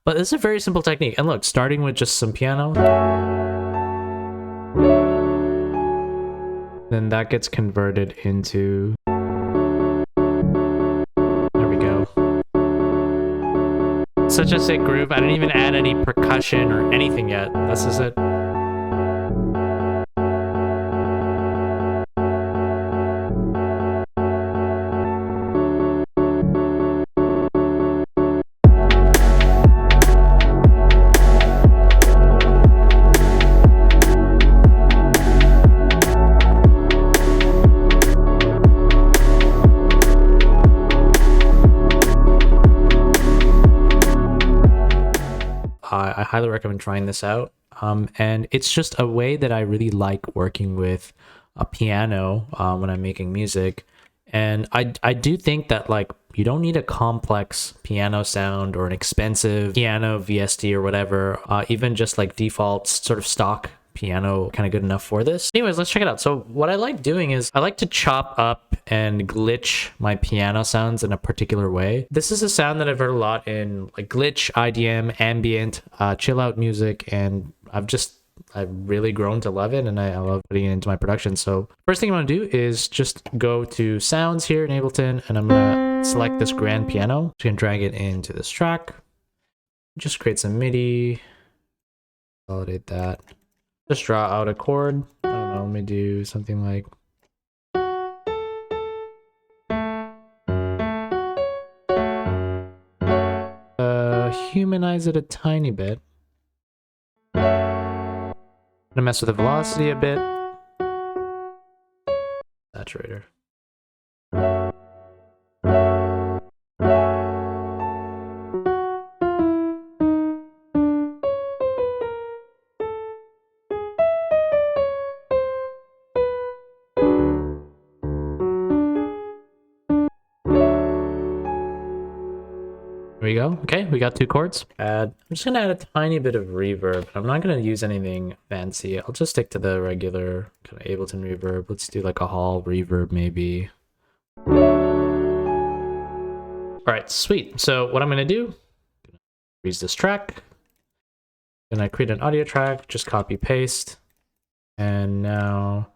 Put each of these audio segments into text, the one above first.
But this is a very simple technique. And look, starting with just some piano, then that gets converted into, there we go. Such a sick groove. I didn't even add any percussion or anything yet. This is it. I highly recommend trying this out. And it's just a way that I really like working with a piano when I'm making music. And I do think that like you don't need a complex piano sound or an expensive piano VST or whatever. Even just like default sort of stock piano kind of good enough for this. Anyways, let's check it out. So what I like doing is I like to chop up and glitch my piano sounds in a particular way. This is a sound that I've heard a lot in like glitch, IDM, ambient, chill out music, and I've really grown to love it, and I love putting it into my production. So first thing I'm gonna do is just go to sounds here in Ableton, and I'm gonna select this grand piano. So you can drag it into this track, just create some MIDI, validate that. Just draw out a chord. I don't know, let me do something like humanize it a tiny bit. I'm gonna mess with the velocity a bit. Saturator. There we go. Okay, we got two chords. I'm just gonna add a tiny bit of reverb. I'm not gonna use anything fancy. I'll just stick to the regular kind of Ableton reverb. Let's do like a hall reverb maybe. All right, sweet. So what I'm gonna do, freeze this track. Then I create an audio track, just copy paste. And now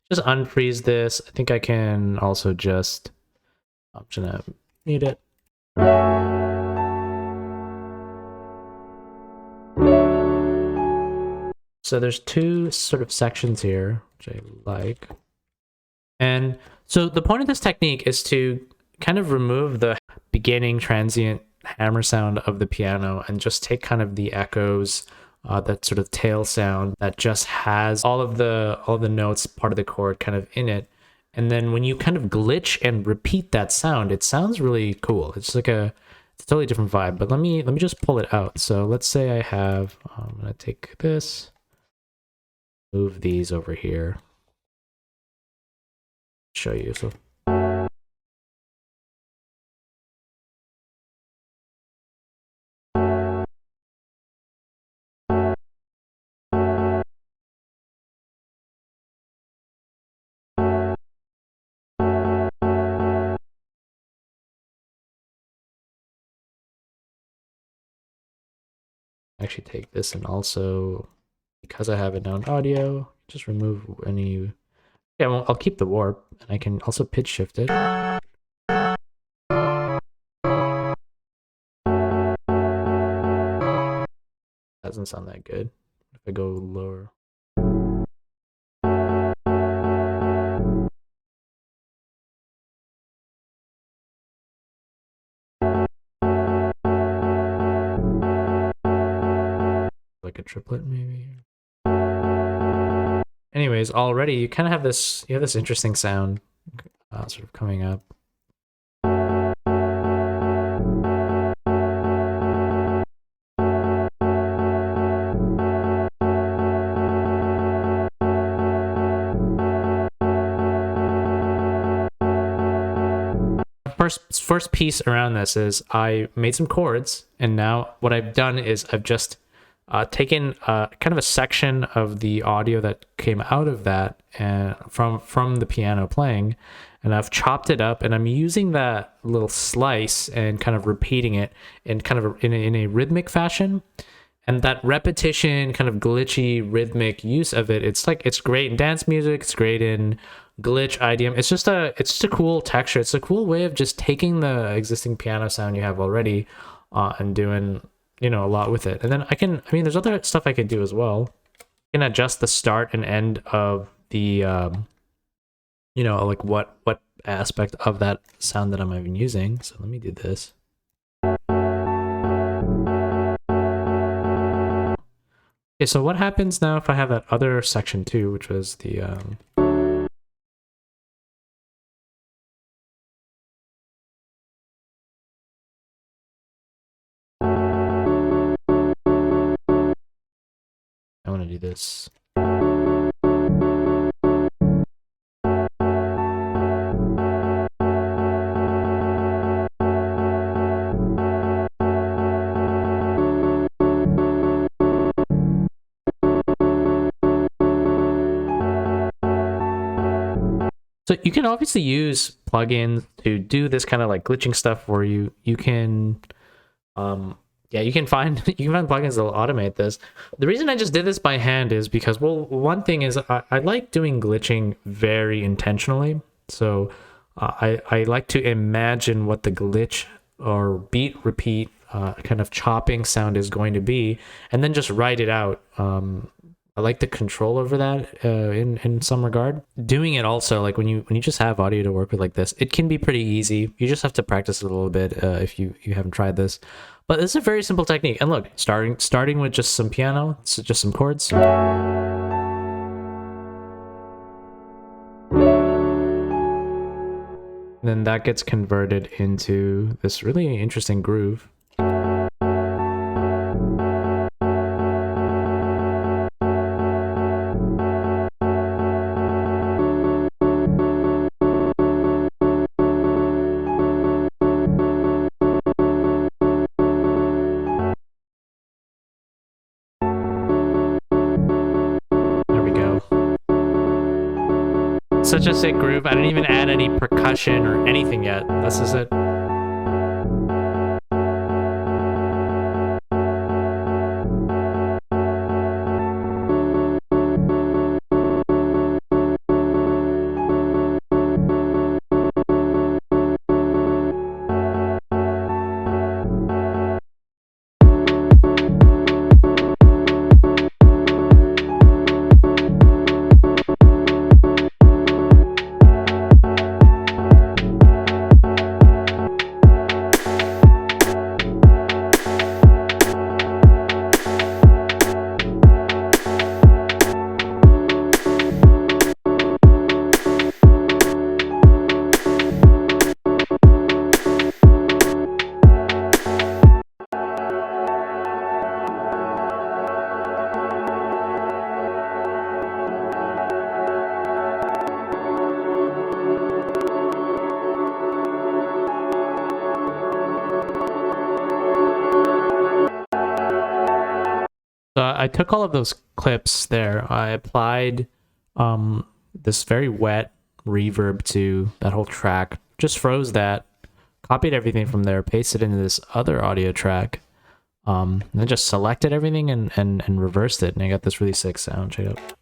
just unfreeze this. I think I can also just, I'm just gonna mute it. So there's two sort of sections here, which I like. And so the point of this technique is to kind of remove the beginning transient hammer sound of the piano and just take kind of the echoes, that sort of tail sound that just has all of the notes, part of the chord kind of in it. And then when you kind of glitch and repeat that sound, it sounds really cool. It's like it's a totally different vibe. But let me just pull it out. So let's say I have, I'm gonna take this, move these over here, show you. So actually take this and also, because I have it now in audio, just remove any, yeah, well, I'll keep the warp, and I can also pitch shift it. Doesn't sound that good. If I go lower. Like a triplet maybe. Anyways, already you kind of have this, you have this interesting sound sort of coming up. First piece around this is I made some chords, and now what I've done is I've just taken kind of a section of the audio that came out of that and from the piano playing, and I've chopped it up, and I'm using that little slice and kind of repeating it in kind of in a rhythmic fashion. And that repetition, kind of glitchy rhythmic use of it, it's great in dance music, it's great in glitch IDM. It's just a cool texture. It's a cool way of just taking the existing piano sound you have already, and doing, a lot with it. And then there's other stuff I could do as well. I can adjust the start and end of the like what aspect of that sound that I'm even using. So let me do this. Okay, so what happens now if I have that other section too, which was the I want to do this. So you can obviously use plugins to do this kind of like glitching stuff where you can you can find plugins that will automate this. The reason I just did this by hand is because, well, one thing is I like doing glitching very intentionally. So I like to imagine what the glitch or beat repeat kind of chopping sound is going to be, and then just write it out. I like the control over that in some regard. Doing it also, like when you just have audio to work with like this, it can be pretty easy. You just have to practice it a little bit if you haven't tried this. But it's a very simple technique. And look, starting with just some piano, so just some chords. And then that gets converted into this really interesting groove. Such a sick groove. I didn't even add any percussion or anything yet. This is it. So I took all of those clips there. I applied this very wet reverb to that whole track, just froze that, copied everything from there, pasted it into this other audio track, and then just selected everything and reversed it, and I got this really sick sound. Check it out.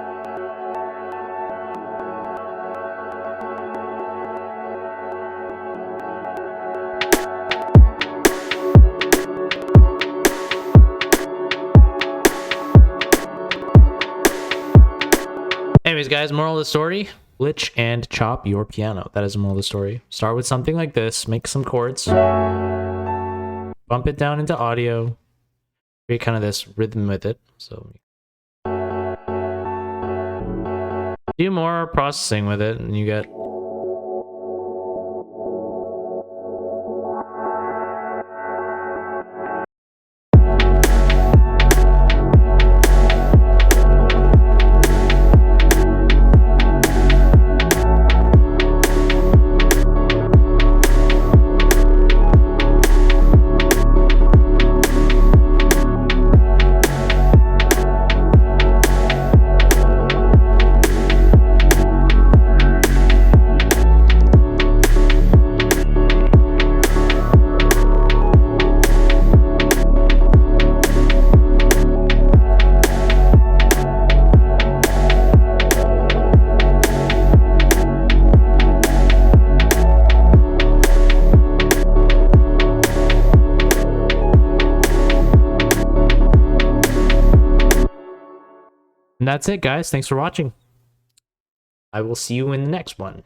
Anyways, guys, moral of the story: glitch and chop your piano. That is the moral of the story. Start with something like this, make some chords, bump it down into audio, create kind of this rhythm with it. So do more processing with it, and you get And that's it, guys. Thanks for watching. I will see you in the next one.